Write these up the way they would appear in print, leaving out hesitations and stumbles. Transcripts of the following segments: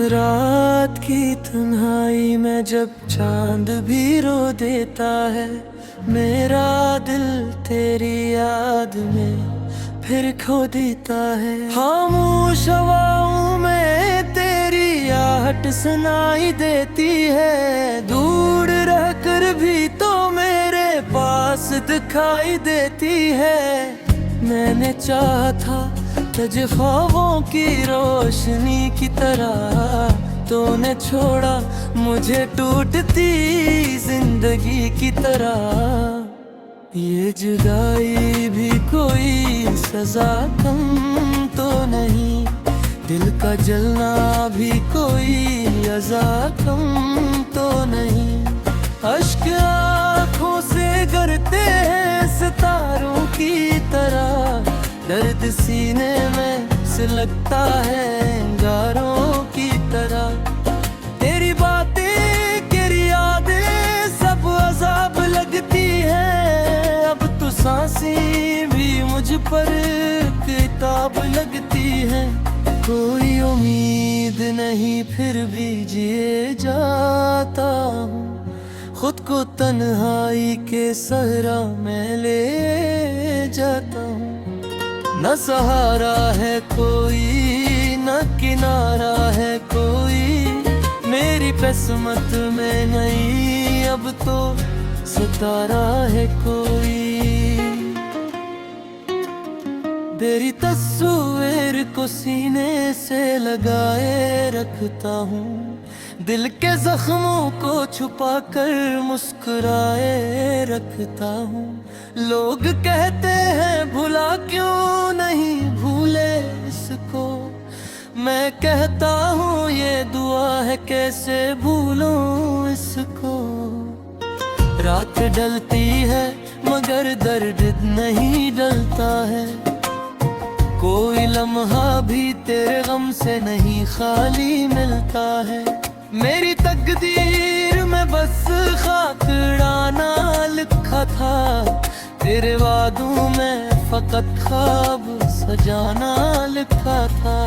रात की तन्हाई में जब चांद भी रो देता है, मेरा दिल तेरी याद में फिर खो देता है। खामोश हवाओं में तेरी आहट सुनाई देती है, दूर रहकर भी तो मेरे पास दिखाई देती है। मैंने चाहा था तुझे ख्वाबों की रोशनी की तरह, तूने छोड़ा मुझे टूटती जिंदगी की तरह। ये जुदाई भी कोई सजा कम तो नहीं, दिल का जलना भी कोई अज़ा कम तो नहीं। अश्क आँखों से गिरते हैं सितारों की तरह, दर्द सीने में सिलकता है अंगारों की तरह। तेरी बातें तेरी यादें सब अज़ाब लगती हैं, अब तो सांसें भी मुझ पर किताब लगती हैं। कोई उम्मीद नहीं फिर भी जिए जाता हूँ, खुद को तन्हाई के सहरा में ले जाता हूँ। न सहारा है कोई न किनारा है कोई, मेरी किस्मत में नहीं अब तो सितारा है कोई। तेरी तस्वीर को सीने से लगाए रखता हूँ, दिल के जख्मों को छुपा कर मुस्कुराए रखता हूँ। लोग कहते हैं भुला क्यों नहीं भूले इसको, मैं कहता हूँ ये दुआ है कैसे भूलूं इसको। रात ढलती है मगर दर्द नहीं डलता है, कोई लम्हा भी तेरे गम से नहीं खाली मिलता है। मेरी तकदीर में बस खाकड़ाना लिखा था, तेरे वादों में फकत ख्वाब सजाना लिखा था।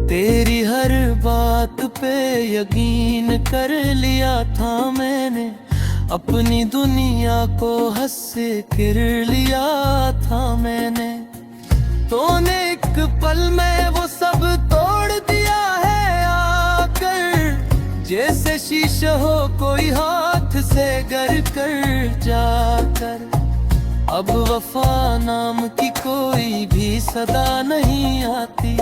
तेरी हर बात पे यकीन कर लिया था मैंने, अपनी दुनिया को हंस से गिर लिया था मैंने। तूने एक पल में वो सब तोड़ दिया है आकर, जैसे शीशा हो कोई हाथ से गर कर जाकर। अब वफा नाम की कोई भी सदा नहीं आती,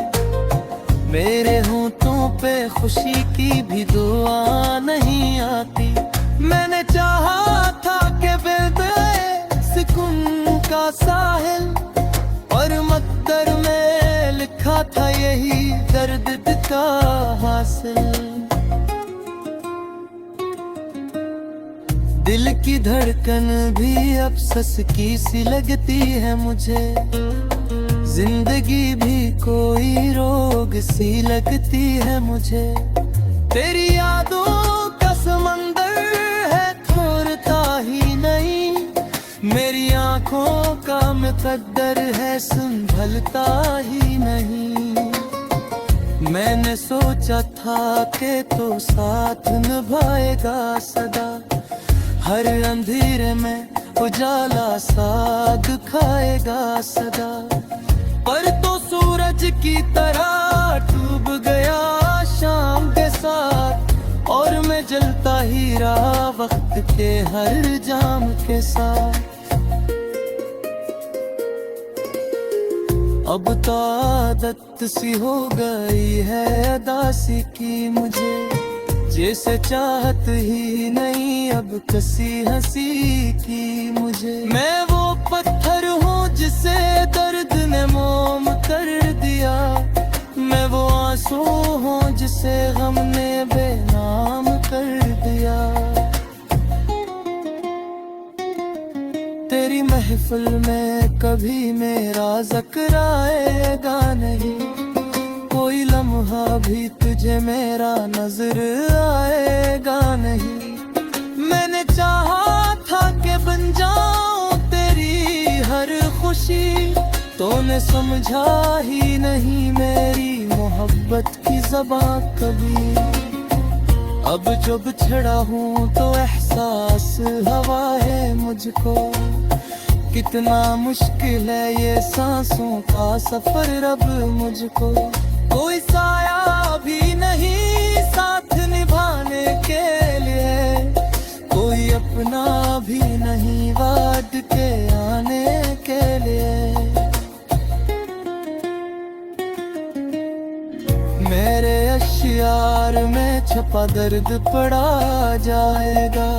मेरे होंठों पे खुशी की भी दुआ नहीं आती। मैंने चाहा था कि बेदे सुकून का साहिल, और मकदर में लिखा था यही दर्द का हासिल। दिल की धड़कन भी अब ससकी सी लगती है मुझे, जिंदगी भी कोई रोग सी लगती है मुझे। तेरी यादों का समंदर है छोड़ता ही नहीं, मेरी आंखों का मुकद्दर है संभलता ही नहीं। मैंने सोचा था कि तो साथ निभाएगा सदा, हर अंधेरे में उजाला सा दिखाएगा सदा। पर तो सूरज की तरह डूब गया शाम के साथ, और मैं जलता ही रहा वक्त के हर जाम के साथ। अब तो आदत सी हो गई है अदासी की मुझे, जैसे चाहत ही नहीं अब कसी हंसी की मुझे। मैं वो पत्थर हूँ जिसे दर्द ने मोम कर दिया, मैं वो आंसू हूँ जिसे गम ने बेनाम कर दिया। तेरी महफिल में कभी मेरा ज़िक्र आएगा नहीं, कोई लम्हा भी तुझे मेरा नजर आएगा नहीं। मैंने चाहा था कि बन जाऊं तेरी हर खुशी, तूने समझा ही नहीं मेरी मोहब्बत की ज़बां कभी। अब जब छड़ा हूँ तो एहसास हवा है मुझको। कितना मुश्किल है ये सांसों का सफर अब मुझको। कोई साया भी नहीं साथ निभाने के लिए, कोई अपना भी नहीं वाट के आने के लिए। मेरे अशियार में छपा दर्द पड़ा जाएगा।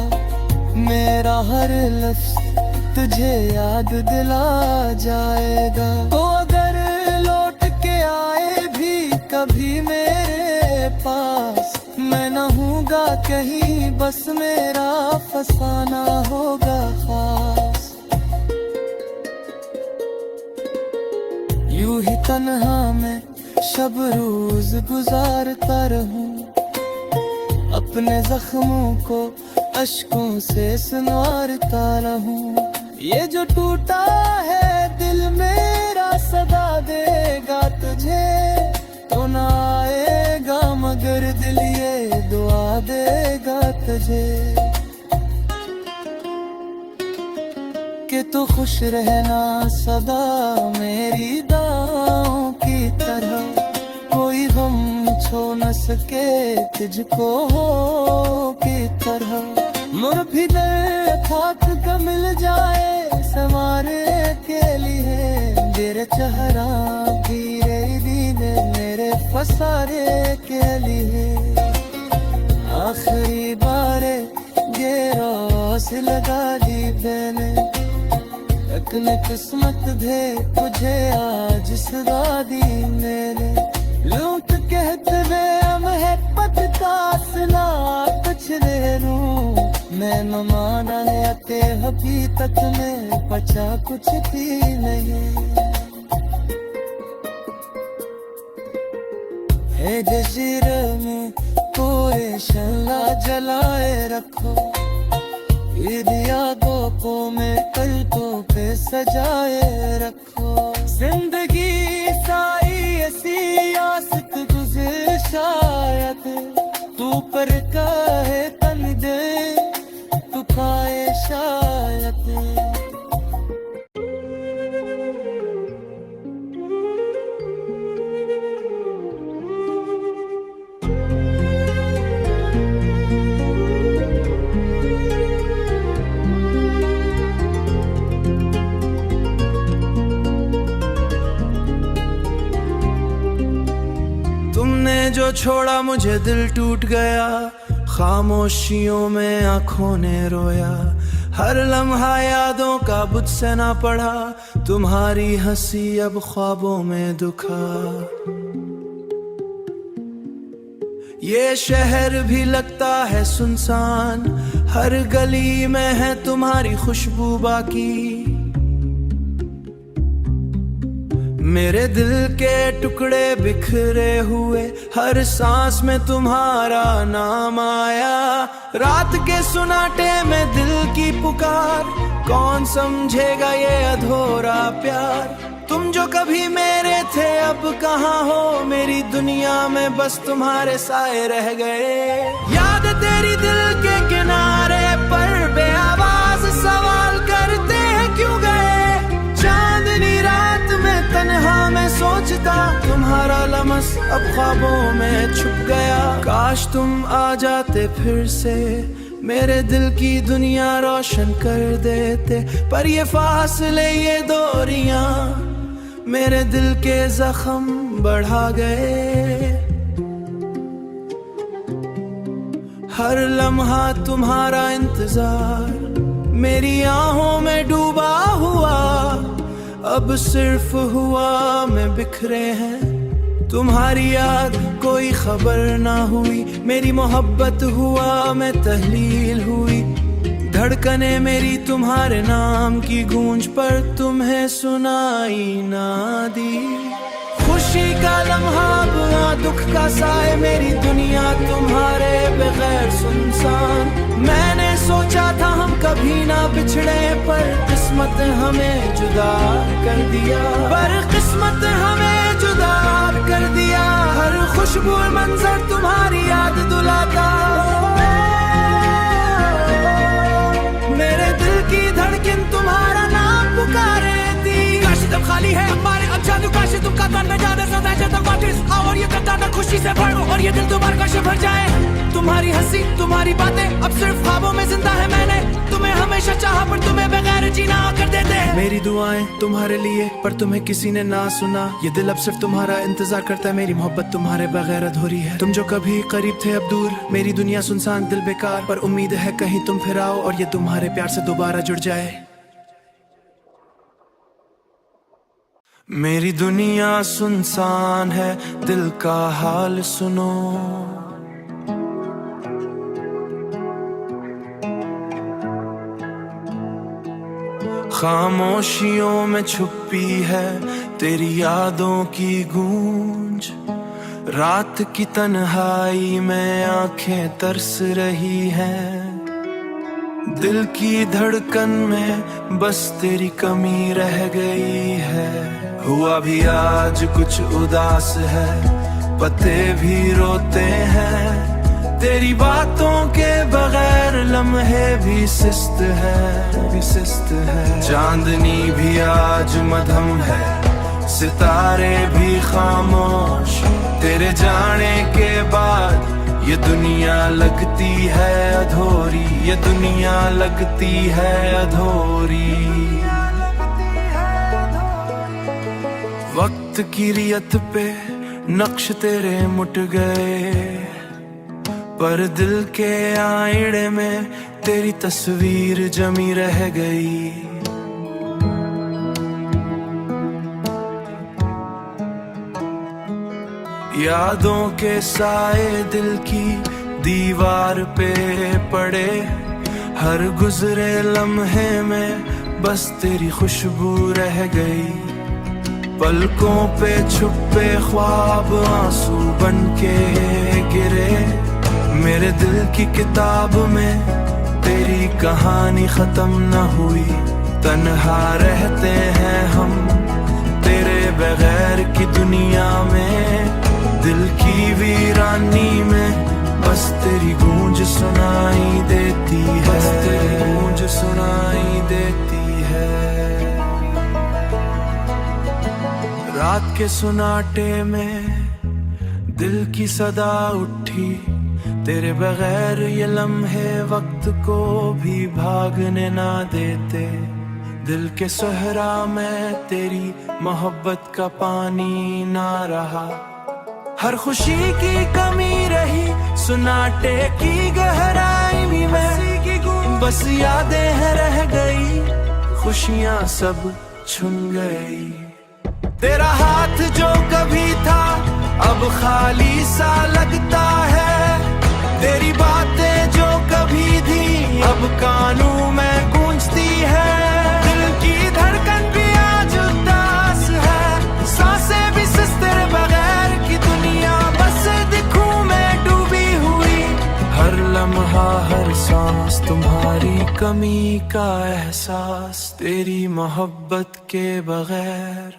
मेरा हर लफ्ज़ तुझे याद दिला जाएगा। तो अगर लौट के आए भी कभी मेरे पास, मैं न हूँगा कहीं, बस मेरा फसाना होगा खास। यूं ही तन्हा मैं शब रोज गुजारता रहूं, अपने जख्मों को अश्कों से संवारता रहूं। ये जो टूटा है दिल मेरा सदा देगा तुझे, तो ना आएगा मगर दिल ये दुआ देगा तुझे कि तू खुश रहना सदा मेरी दाओं की तरह। कोई गम छो न सके तुझको हो की तरह। मुर भी दर खाक का मिल जाए सवारे के लिए, तेरे चेहरा धीरे धीरे मेरे फसारे के लिए। आखिरी बारे गेरोस लगा दी मैंने, अपने किस्मत दे तुझे आज सदा दी मैंने। लोग कहते वे हम है पतकास ना कुछ दे रूं, मैं न माना है ते हकीकत में बचा कुछ भी नहीं। है जजीर में पूरे शल्ला जलाए रखो, यादों को मैं पलकों पे सजाए रखो। जिंदगी सारी ऐसी आसत गुज़र शायद, तू पर काहे तन दे तू पाए शायद। जो छोड़ा मुझे दिल टूट गया, खामोशियों में आंखों ने रोया। हर लम्हा यादों का बुझ से ना पड़ा, तुम्हारी हंसी अब ख्वाबों में दुखा। ये शहर भी लगता है सुनसान, हर गली में है तुम्हारी खुशबू बाकी। मेरे दिल के टुकड़े बिखरे हुए, हर सांस में तुम्हारा नाम आया। रात के सुनाटे में दिल की पुकार, कौन समझेगा ये अधूरा प्यार। तुम जो कभी मेरे थे अब कहाँ हो, मेरी दुनिया में बस तुम्हारे साए रह गए। याद तेरी दिल के किनारे पर बेआवाज सवाल करते हैं क्यों गए। चांदनी रात में तन्हा मैं सोचता, तुम्हारा लम्स अब ख्वाबों में छुप गया। काश तुम आ जाते फिर से, मेरे दिल की दुनिया रोशन कर देते। पर ये फासले ये दूरियां मेरे दिल के जख्म बढ़ा गए। हर लम्हा तुम्हारा इंतजार मेरी आहों में डूबा हुआ, अब सिर्फ हुआ में बिखरे हैं। तुम्हारी याद कोई खबर ना हुई, मेरी मोहब्बत हुआ में तहलील हुई। धड़कने मेरी तुम्हारे नाम की गूंज पर तुम्हें सुनाई ना दी। खुशी का लम्हा बुआ दुख का साए, मेरी दुनिया तुम्हारे बगैर सुनसान। मैंने सोचा था हम कभी ना बिछड़े, पर किस्मत हमें जुदा कर दिया, पर किस्मत हमें जुदा कर दिया। हर खुशबू मंजर तुम्हारी याद दुलाता, मेरे दिल की धड़कन तुम्हारा नाम पुकारे थी। काश तुम खाली है हमारे अब जादू, काश तुम तन में जाने सदा तक वापस आओ और ये कताना खुशी से भर और ये दिल तुम्हारे काश भर जाए। तुम्हारी हंसी तुम्हारी बातें अब सिर्फ ख्वाबों में जिंदा है। मैंने तुम्हें हमेशा चाहा पर तुम्हें बगैर जीना कर देते हैं। मेरी दुआएं तुम्हारे लिए पर तुम्हें किसी ने ना सुना, ये दिल अब सिर्फ तुम्हारा इंतजार करता है। मेरी मोहब्बत तुम्हारे बगैर अधूरी है। तुम जो कभी करीब थे अब दूर, मेरी दुनिया सुनसान दिल बेकार, पर उम्मीद है कहीं तुम फिर आओ और ये तुम्हारे प्यार से दोबारा जुड़ जाए। मेरी दुनिया सुनसान है, दिल का हाल सुनो। खामोशियों में छुपी है तेरी यादों की गूंज, रात की तन्हाई में आंखें तरस रही हैं। दिल की धड़कन में बस तेरी कमी रह गई है। हुआ भी आज कुछ उदास है, पत्ते भी रोते हैं। तेरी बातों के बगैर लम्हे भी सुस्त है। चांदनी भी आज मधम है, सितारे भी खामोश। तेरे जाने के बाद ये दुनिया लगती है अधूरी, ये दुनिया लगती है अधूरी। वक्त की रियत पे नक्श तेरे मुट गए, पर दिल के आईने में तेरी तस्वीर जमी रह गई। यादों के साए दिल की दीवार पे पड़े, हर गुजरे लम्हे में बस तेरी खुशबू रह गई। पलकों पे छुपे ख्वाब आंसू बन के गिरे, मेरे दिल की किताब में तेरी कहानी खत्म न हुई। तन्हा रहते हैं हम तेरे बगैर की दुनिया में, दिल की वीरानी में बस तेरी गूंज सुनाई देती है, बस तेरी गूंज सुनाई देती है। रात के सुनाटे में दिल की सदा उठी, तेरे बगैर ये लम्हे वक्त को भी भागने ना देते। दिल के सहरा में तेरी मोहब्बत का पानी ना रहा, हर खुशी की कमी रही सुनाटे की गहराई में। बस यादें हैं रह गई, खुशियां सब छुन गई। तेरा हाथ जो कभी था अब खाली सा लगता है, तेरी बातें जो कभी थी अब कानों में गूंजती है। दिल की धड़कन भी आज उदास है, सांसें भी सुस्त तेरे बगैर की दुनिया बस दिखूं मैं डूबी हुई। हर लम्हा हर सांस तुम्हारी कमी का एहसास, तेरी मोहब्बत के बगैर।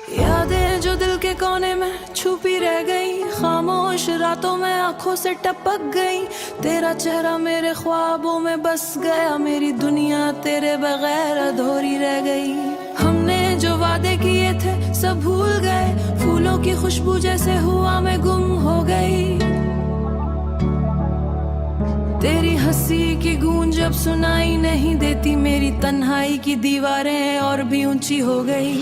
यादें जो दिल के कोने में छुपी रह गई, खामोश रातों में आंखों से टपक गई। तेरा चेहरा मेरे ख्वाबों में बस गया, मेरी दुनिया तेरे बगैर अधूरी रह गई। हमने जो वादे किए थे सब भूल गए, फूलों की खुशबू जैसे हुआ मैं गुम हो गई। तेरी हंसी की गूंज अब सुनाई नहीं देती, मेरी तन्हाई की दीवारें और भी ऊंची हो गई।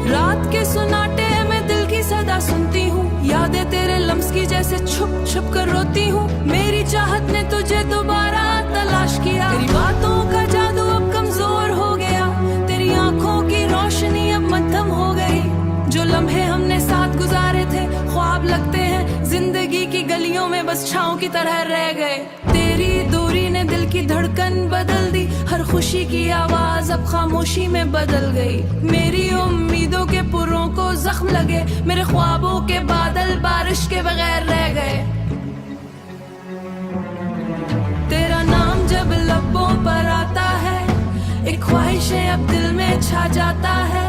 रात के सुनाटे में दिल की सदा सुनती हूँ, यादें तेरे लम्स की जैसे छुप छुप कर रोती हूँ। मेरी चाहत ने तुझे दोबारा तलाश किया, तेरी बातों का जादू अब कमजोर हो गया। तेरी आंखों की रोशनी अब मध्यम हो गई। जो लम्हे हमने साथ गुजारे थे ख्वाब लगते हैं, जिंदगी की गलियों में बस छाँव की तरह रह गए। तेरी दूरी ने दिल की धड़कन बदल दी, हर खुशी की आवाज अब खामोशी में बदल गई। मेरी उम्मीदों के पुरों को जख्म लगे, मेरे ख्वाबों के बादल बारिश के बगैर रह गए। तेरा नाम जब लबों पर आता है, एक ख्वाहिशें अब दिल में छा जाता है।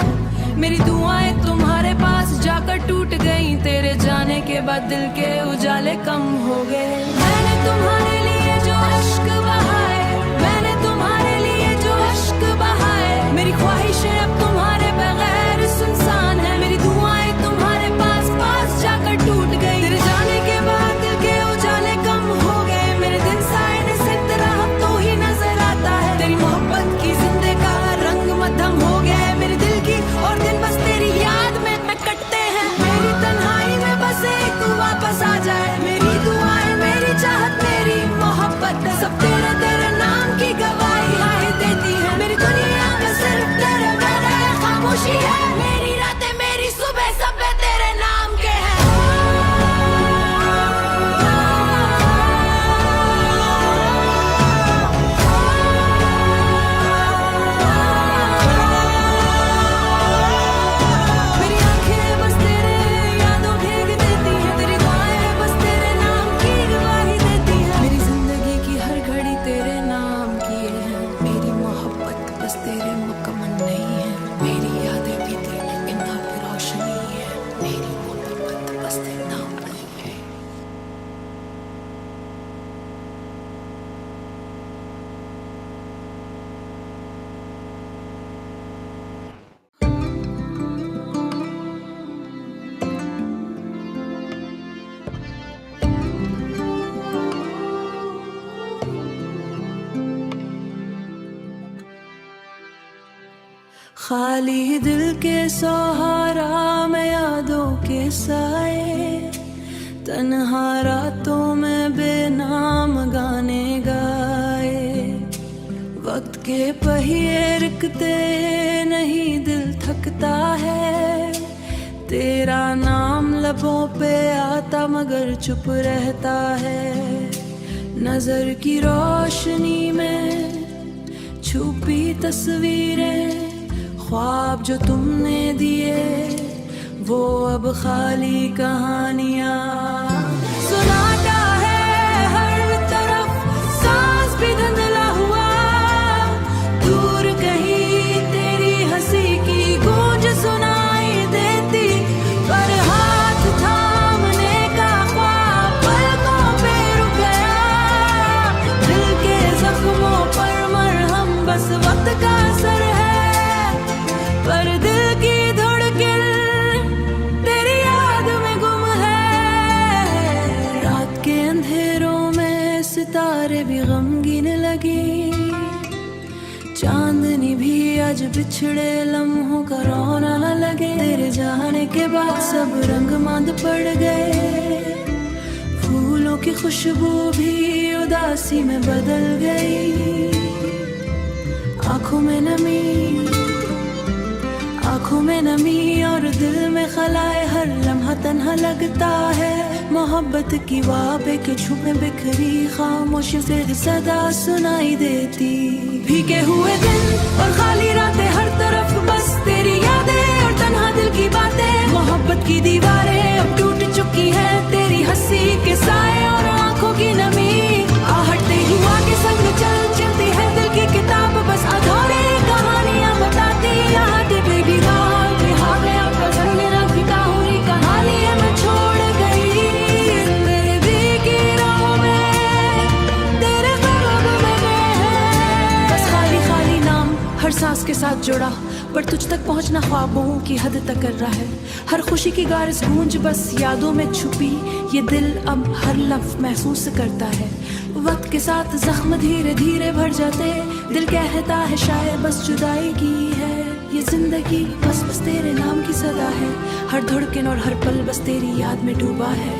मेरी दुआएं तुम्हारे पास जाकर टूट गई, तेरे जाने के बाद दिल के उजाले कम हो गए। मैंने तुम्हारे लिए जो अश्क बहाए, मैंने तुम्हारे लिए जो अश्क बहाए, मेरी ख्वाहिशें अब तुम्हारे बगैर सुनसान है। मेरी दुआएं तुम्हारे पास पास जाकर टूट गई, तेरे जाने के बाद दिल के उजाले कम हो गए। मेरे दिन साए से तेरा अब तो ही नजर आता है, तेरी मोहब्बत की जिंदगी का रंग मध्यम हो गया है। मेरे दिल की और दिन बस तेरी याद में कटते हैं। मेरी तन्हाई में बस एक वापस आ जाए, मेरी दुआएं मेरी चाहत मेरी मोहब्बत सब तेरे तेरे नाम की गवाही देती है। मेरी दुनिया में सिर्फ तेरे मेरे खामोशी है, मेरी रातें मेरी सुबह सब तेरे नाम के हैं। मेरी आंखें बस तेरे यादों भीग देती हैं, तेरी दुआएं बस तेरे नाम की गवाही देती हैं। मेरी जिंदगी की हर घड़ी तेरे नाम की है, मेरी मोहब्बत बस तेरे मुकम्मल नहीं है। मेरी यादें भी तेरे बिना भी रोशनी है, मेरी मोहब्बत बस तेरे नाम नहीं है। खाली दिल के सहारा में यादों के साए, तन्हा रातों में बेनाम गाने गाए। वक्त के पहिए रुकते नहीं दिल थकता है, तेरा नाम लबों पे आता मगर चुप रहता है। नजर की रोशनी में छुपी तस्वीरें, ख्वाब जो तुमने दिए वो अब खाली कहानियां। सुनाता है हर तरफ, सांस भी धुंधला हुआ, दूर कहीं तेरी हंसी की गूंज सुनाई देती। पर हाथ थामने का ख्वाब पलकों पे रुक गया, दिल के जख्मों पर मरहम बस वक्त का असर है। पर दिल की धड़कन तेरी याद में गुम है। रात के अंधेरों में सितारे भी गमगीन लगी, चांदनी भी आज बिछड़े लम्हों का रोना लगे। तेरे जाने के बाद सब रंग मांद पड़ गए, फूलों की खुशबू भी उदासी में बदल गई। आंखों में नमी, आंखों में नमी और दिल में खलाए, हर लम्हा तन्हा लगता है। मोहब्बत की वाबे के छुपे बिखरी खामोशी से सदा सुनाई देती। भीगे हुए दिन और खाली रातें, हर तरफ बस तेरी यादें और तन्हा दिल की बातें। मोहब्बत की दीवारें अब टूट चुकी है, तेरी हंसी के साए और आंखों की नमी। आहट हुआ के संग चलती है दिल की किताब, बस अधूरी कहानियां बताती। यहाँ बेबी रात में हा गया पसंद मेरा फिका हुई कहानी है मैं छोड़ गई। तेरे भीगी राहों में तेरे ख्वाब में गए, बस खाली खाली नाम हर सांस के साथ जुड़ा। पर तुझ तक पहुंचना ख्वाबों की हद तक कर रहा है, हर खुशी की गारिस गूंज बस यादों में छुपी। ये दिल अब हर लफ्ज महसूस करता है, वक्त के साथ जख्म धीरे धीरे भर जाते। दिल कहता है शायद बस जुदाई की है ये जिंदगी, बस बस तेरे नाम की सदा है। हर धड़कन और हर पल बस तेरी याद में डूबा है।